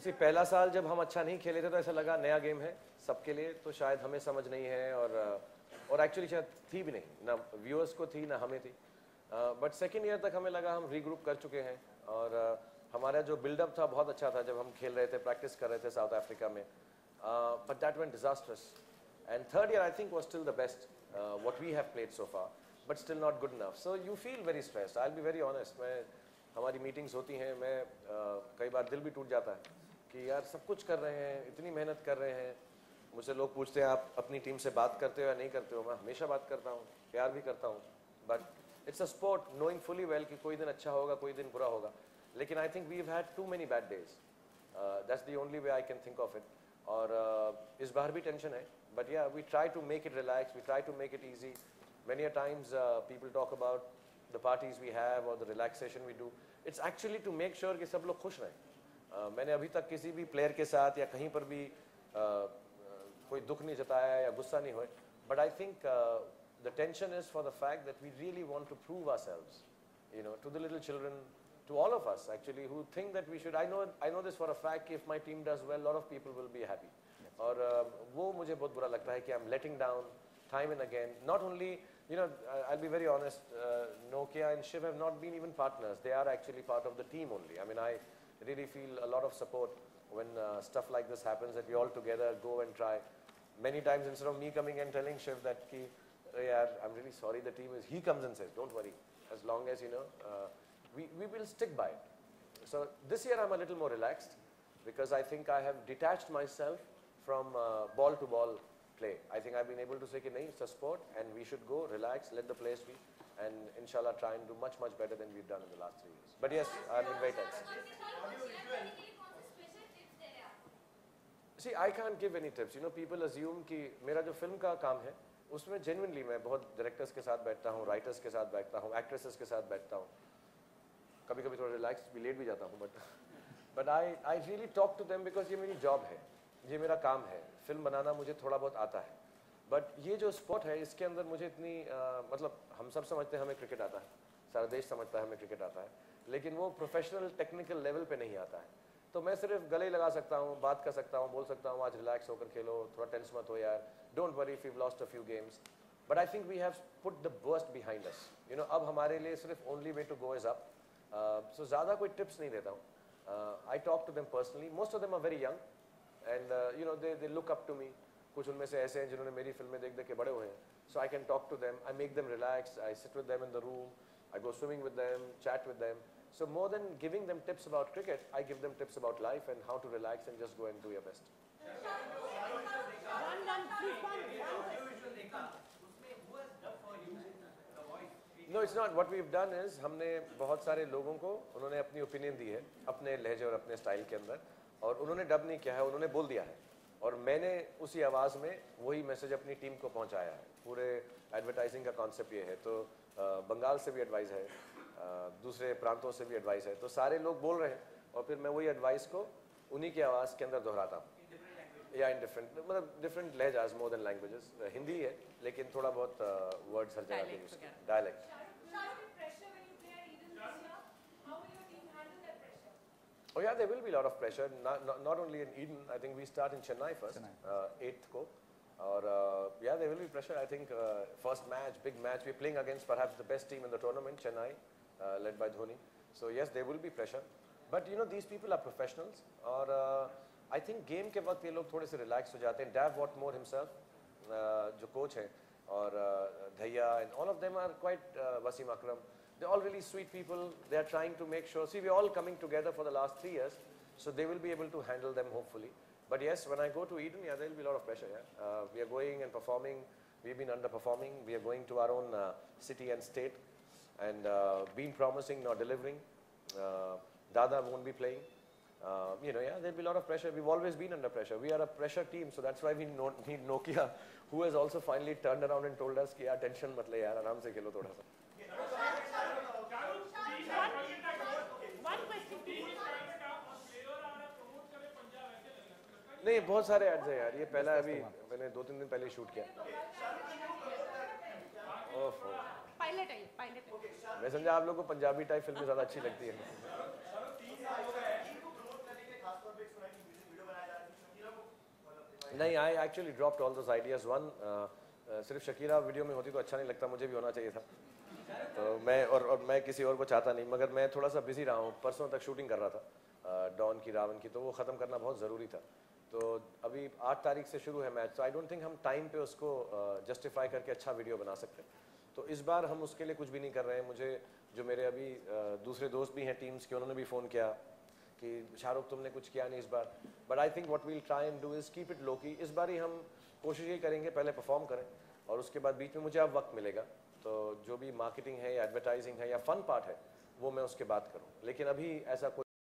इसी पहला साल जब हम अच्छा नहीं खेले थे तो ऐसा लगा नया गेम है सबके लिए, तो शायद हमें समझ नहीं है, और एक्चुअली शायद थी भी नहीं, ना व्यूअर्स को थी ना हमें थी। बट सेकेंड ईयर तक हमें लगा हम रीग्रुप कर चुके हैं, और हमारा जो बिल्डअप था बहुत अच्छा था जब हम खेल रहे थे, प्रैक्टिस कर रहे थे साउथ अफ्रीका में, but that went disastrous. And third year I think was still the best what we have played so far, but still not good enough. So you feel very stressed, I will be very honest. मैं हमारी meetings होती हैं, मैं कई बार दिल भी टूट जाता है कि यार सब कुछ कर रहे हैं, इतनी मेहनत कर रहे हैं। मुझसे लोग पूछते हैं आप अपनी टीम से बात करते हो या नहीं करते हो, मैं हमेशा बात करता हूँ, प्यार भी करता हूँ, but it's a sport, knowing fully well कि कोई दिन अच्छा होगा कोई दिन बुरा होगा। लेकिन I think we have had too many bad days, that's the only way I can think of it. और इस बार भी टेंशन है, but yeah we try to make it relax, we try to make it easy. Many a times people talk about the parties we have or the relaxation we do. It's actually to make sure कि सब लोग खुश रहें। मैंने अभी तक किसी भी प्लेयर के साथ या कहीं पर भी कोई दुख नहीं जताया या गुस्सा नहीं हुए, but I think the tension is for the fact that we really want to prove ourselves, you know, to the little children, to all of us actually who think that we should. I know this for a fact, if my team does well, a lot of people will be happy. और वो मुझे बहुत बुरा लगता है कि I'm letting down time and again. Not only, you know, I'll be very honest, Nokia and Shiv have not been even partners. They are actually part of the team only. I mean, I really feel a lot of support when stuff like this happens, that we all together go and try. Many times instead of me coming and telling Shiv that ki, yeah, I'm really sorry, the team is, he comes and says, don't worry, as long as, you know, we will stick by it. So this year I'm a little more relaxed because I think I have detached myself from ball to ball play. I think I've been able to say कि नहीं, it's a sport and we should go, relax, let the players be, and inshallah try and do much better than we've done in the last 3 years. But yes, I've been very tense. See, I can't give any tips. You know, people assume कि मेरा जो film का काम है उसमें genuinely मैं बहुत directors के साथ बैठता हूँ, राइटर्स के साथ बैठता हूँ, एक्ट्रेसेस के साथ बैठता हूँ, कभी-कभी थोड़ा रिलैक्स भी लेट भी जाता हूँ, but I really talk to them because ये मेरी जॉब है, ये मेरा काम है। फिल्म बनाना मुझे थोड़ा बहुत आता है, बट ये जो स्पोर्ट है इसके अंदर मुझे इतनी मतलब हम सब समझते हैं हमें क्रिकेट आता है, सारा देश समझता है हमें क्रिकेट आता है, लेकिन वो प्रोफेशनल टेक्निकल लेवल पे नहीं आता है। तो मैं सिर्फ गले लगा सकता हूँ, बात कर सकता हूँ, बोल सकता हूँ आज रिलैक्स होकर खेलो, थोड़ा टेंस मत हो यार, don't worry if you lost a few games, but I think we have put the worst behind us. You know, अब हमारे लिए सिर्फ only way to go is up. So ज़्यादा कोई टिप्स नहीं देता हूँ। I talk to them personally, most of them are very young and you know, they look up to me. कुछ उनमें से ऐसे हैं जिन्होंने मेरी फिल्में देख के बड़े हुए हैं, so I can talk to them, I make them relax, I sit with them in the room, I go swimming with them, chat with them. So more than giving them tips about cricket, I give them tips about life and how to relax and just go and do your best. No, it's not. What we've done is हमने बहुत सारे लोगों को, उन्होंने अपनी opinion दी है अपने लहजे और अपने स्टाइल के अंदर, और उन्होंने डब नहीं किया है, उन्होंने बोल दिया है, और मैंने उसी आवाज़ में वही मैसेज अपनी टीम को पहुंचाया है। पूरे एडवर्टाइजिंग का कॉन्सेप्ट ये है। तो बंगाल से भी एडवाइस है, दूसरे प्रांतों से भी एडवाइस है, तो सारे लोग बोल रहे हैं और फिर मैं वही एडवाइस को उन्हीं की आवाज़ के अंदर दोहराता हूँ, या इन डिफरेंट, मतलब डिफरेंट लहजाज मोर देन लैंग्वेजेस। हिंदी है लेकिन थोड़ा बहुत वर्ड्स हर जगह के use, dialect. Oh yeah, there will be a lot of pressure. Not only in Eden. I think we start in Chennai first, 8th ko. Or yeah, there will be pressure. I think first match, big match. We're playing against perhaps the best team in the tournament, Chennai, led by Dhoni. So yes, there will be pressure. But you know, these people are professionals. Or I think game के वक्त ये लोग थोड़े से relax हो जाते हैं. Dav Whatmore himself, जो coach है, और Dhaiya, and all of them are quite Wasim Akram. They're all really sweet people. They are trying to make sure. See, we're all coming together for the last 3 years, so they will be able to handle them hopefully. But yes, when I go to Eden, yeah, there will be a lot of pressure. Yeah, we are going and performing. We've been underperforming. We are going to our own city and state, and been promising, not delivering. Dada won't be playing. You know, yeah, there'll be a lot of pressure. We've always been under pressure. We are a pressure team, so that's why we need Nokia, who has also finally turned around and told us कि यार tension मत ले यार, आराम से खेलो थोड़ा सा. नहीं, बहुत सारे एड्स हैं यार, ये पहला अभी मैंने 2-3 दिन पहले शूट किया। पायलट है, पायलट है। मैं समझा आप लोगों को पंजाबी टाइप फिल्में ज़्यादा अच्छी लगती है। नहीं, I actually dropped all those ideas. One, सिर्फ शकीरा वीडियो में होती तो अच्छा नहीं लगता, मुझे भी होना चाहिए था। तो मैं और मैं किसी और को चाहता नहीं, मगर मैं थोड़ा सा बिजी रहा हूँ। परसों तक शूटिंग कर रहा था डॉन की, रावण की, तो वो ख़त्म करना बहुत ज़रूरी था। तो अभी 8 तारीख से शुरू है मैच, तो आई डोंट थिंक हम टाइम पे उसको जस्टिफाई करके अच्छा वीडियो बना सकते। तो इस बार हम उसके लिए कुछ भी नहीं कर रहे हैं। मुझे जो मेरे अभी दूसरे दोस्त भी हैं टीम्स के, उन्होंने भी फ़ोन किया कि शाहरुख तुमने कुछ किया नहीं इस बार। But I think what will try and do is keep it low key. इस बार ही हम कोशिश ये करेंगे पहले परफॉर्म करें, और उसके बाद बीच में मुझे अब वक्त मिलेगा तो जो भी मार्केटिंग है या एडवर्टाइजिंग है या फ़न पार्ट है वो मैं उसके बाद करूँ। लेकिन अभी ऐसा कोई